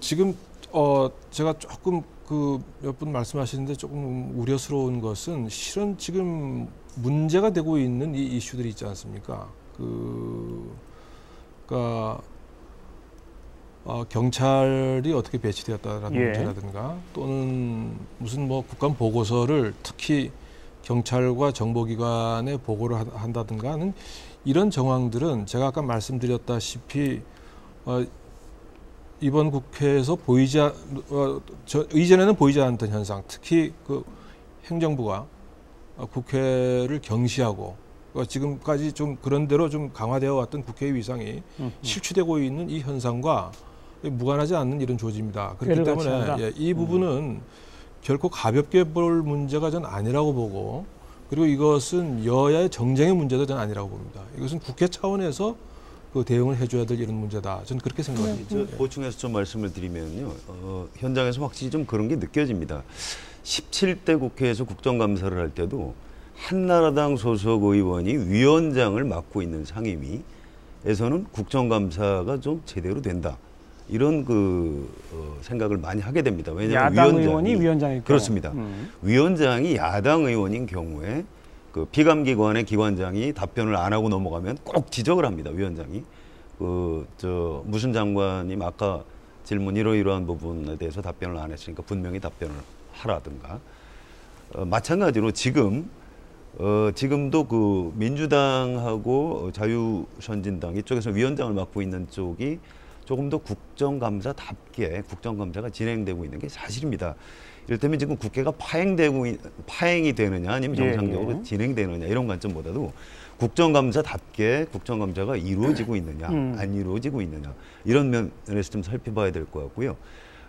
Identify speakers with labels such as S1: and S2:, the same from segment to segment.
S1: 지금 제가 조금 몇 분 말씀하시는데 조금 우려스러운 것은 실은 지금 문제가 되고 있는 이 이슈들이 있지 않습니까? 그러니까 경찰이 어떻게 배치되었다라는 문제라든가 또는 무슨 뭐 국감 보고서를 특히 경찰과 정보기관에 보고를 한다든가 하는 이런 정황들은 제가 아까 말씀드렸다시피 이번 국회에서 이전에는 보이지 않던 현상, 특히 그 행정부가 국회를 경시하고 지금까지 좀 그런 대로 좀 강화되어 왔던 국회의 위상이 실추되고 있는 이 현상과 무관하지 않는 이런 조짐이다. 그렇기 때문에 이 부분은 결코 가볍게 볼 문제가 전 아니라고 보고, 그리고 이것은 여야의 정쟁의 문제도 전 아니라고 봅니다. 이것은 국회 차원에서 그 대응을 해줘야 될 이런 문제다. 저는 그렇게 생각합니다.
S2: 보충해서 좀 말씀을 드리면요, 현장에서 확실히 좀 그런 게 느껴집니다. 17대 국회에서 국정감사를 할 때도 한나라당 소속 의원이 위원장을 맡고 있는 상임위에서는 국정감사가 좀 제대로 된다. 이런 생각을 많이 하게 됩니다. 왜냐하면
S3: 야당 의원이 위원장이고
S2: 그렇습니다. 위원장이 야당 의원인 경우에 그 피감기관의 기관장이 답변을 안 하고 넘어가면 꼭 지적을 합니다. 위원장이 무슨 장관님 아까 질문 이러이러한 부분에 대해서 답변을 안 했으니까 분명히 답변을 하라든가. 마찬가지로 지금도 그 민주당하고 자유선진당 이쪽에서 위원장을 맡고 있는 쪽이 조금 더 국정감사답게 국정감사가 진행되고 있는 게 사실입니다. 이를테면 지금 국회가 파행이 되느냐 아니면 정상적으로 진행되느냐 이런 관점보다도 국정감사답게 국정감사가 이루어지고 있느냐 안 이루어지고 있느냐 이런 면에서 좀 살펴봐야 될 것 같고요.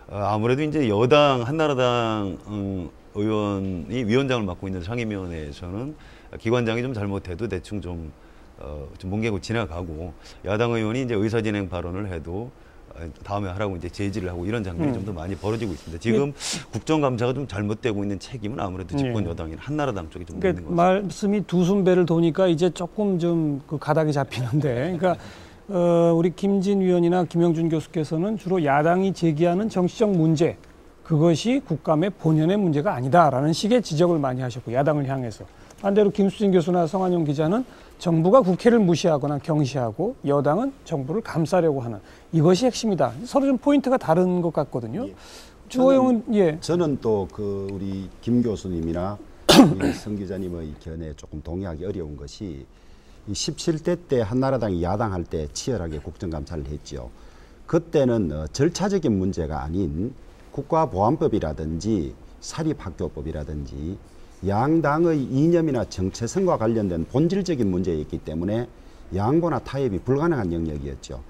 S2: 아무래도 이제 여당 한나라당 의원이 위원장을 맡고 있는 상임위원회에서는 기관장이 좀 잘못해도 대충 좀 뭉개고 지나가고 야당 의원이 이제 의사진행 발언을 해도 다음에 하라고 이제 제지를 하고 이런 장면이 좀 더 많이 벌어지고 있습니다. 지금 국정감사가 좀 잘못되고 있는 책임은 아무래도 집권 여당인 한나라당 쪽이 좀 있는 것 같습니다.
S3: 말씀이 두 순배를 도니까 이제 조금 좀 그 가닥이 잡히는데, 그러니까 우리 김진 위원이나 김영준 교수께서는 주로 야당이 제기하는 정치적 문제, 그것이 국감의 본연의 문제가 아니다라는 식의 지적을 많이 하셨고, 야당을 향해서. 반대로 김수진 교수나 성한용 기자는 정부가 국회를 무시하거나 경시하고 여당은 정부를 감싸려고 하는, 이것이 핵심이다. 서로 좀 포인트가 다른 것 같거든요. 주호영은
S4: 저는 또 우리 김 교수님이나 성 기자님의 견해에 조금 동의하기 어려운 것이 17대 때 한나라당이 야당할 때 치열하게 국정감사를 했죠. 그때는 절차적인 문제가 아닌 국가보안법이라든지 사립학교법이라든지 양당의 이념이나 정체성과 관련된 본질적인 문제였기 때문에 양보나 타협이 불가능한 영역이었죠.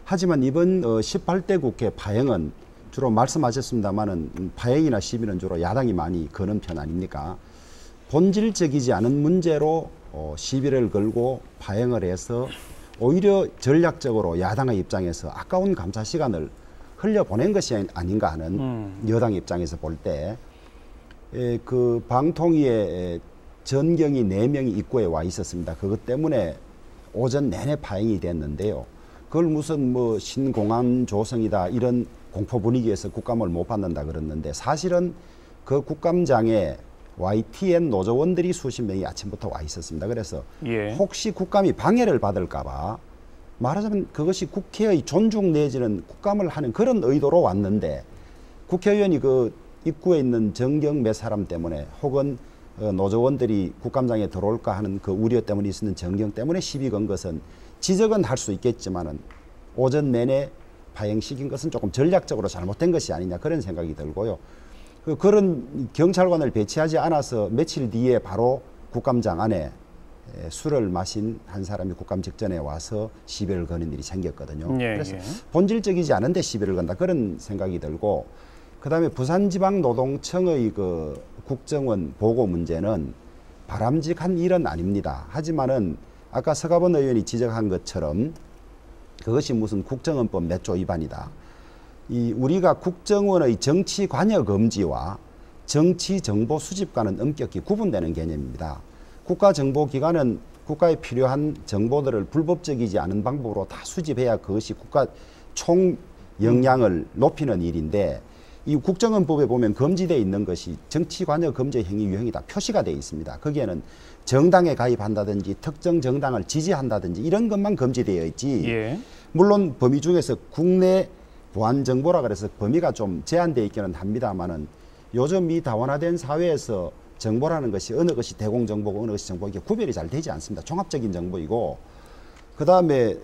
S4: 하지만 이번 18대 국회 파행은 주로 말씀하셨습니다마는 파행이나 시비는 주로 야당이 많이 거는 편 아닙니까? 본질적이지 않은 문제로 시비를 걸고 파행을 해서 오히려 전략적으로 야당의 입장에서 아까운 감사 시간을 흘려보낸 것이 아닌가 하는 여당 입장에서 볼 때 그 방통위에 전경이 4명이 입구에 와 있었습니다. 그것 때문에 오전 내내 파행이 됐는데요. 그걸 무슨 뭐 신공안 조성이다 이런 공포 분위기에서 국감을 못 받는다 그랬는데, 사실은 그 국감장에 YTN 노조원들이 수십 명이 아침부터 와 있었습니다. 그래서 혹시 국감이 방해를 받을까 봐, 말하자면 그것이 국회의 존중 내지는 국감을 하는 그런 의도로 왔는데, 국회의원이 그 입구에 있는 정경 몇 사람 때문에 혹은 노조원들이 국감장에 들어올까 하는 그 우려 때문에 있었는 정경 때문에 시비 건 것은 지적은 할 수 있겠지만은 오전 내내 파행시킨 것은 조금 전략적으로 잘못된 것이 아니냐 그런 생각이 들고요. 그런 경찰관을 배치하지 않아서 며칠 뒤에 바로 국감장 안에 술을 마신 한 사람이 국감 직전에 와서 시비를 거는 일이 생겼거든요. 그래서 본질적이지 않은데 시비를 건다 그런 생각이 들고, 그다음에 부산지방노동청의 그 국정원 보고 문제는 바람직한 일은 아닙니다. 하지만은 아까 서가번 의원이 지적한 것처럼 그것이 무슨 국정원법 몇 조 위반이다. 우리가 국정원의 정치 관여 금지와 정치 정보 수집과는 엄격히 구분되는 개념입니다. 국가정보기관은 국가에 필요한 정보들을 불법적이지 않은 방법으로 다 수집해야 그것이 국가 역량을 높이는 일인데 이 국정원법에 보면 금지되어 있는 것이 정치 관여 금지 행위 유형이다 표시가 되어 있습니다. 거기에는 정당에 가입한다든지 특정 정당을 지지한다든지 이런 것만 금지되어 있지.
S3: 예.
S4: 물론 범위 중에서 국내 보안 정보라 그래서 범위가 좀 제한되어 있기는 합니다만은 요즘 이 다원화된 사회에서 정보라는 것이 어느 것이 대공 정보고 어느 것이 정보 이게 구별이 잘 되지 않습니다. 종합적인 정보이고 그다음에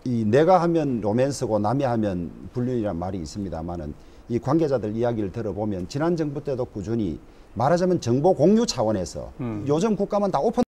S4: 이 내가 하면 로맨스고 남이 하면 불륜이란 말이 있습니다만은 이 관계자들 이야기를 들어보면 지난 정부 때도 꾸준히 말하자면 정보 공유 차원에서 요즘 국가만 다 오픈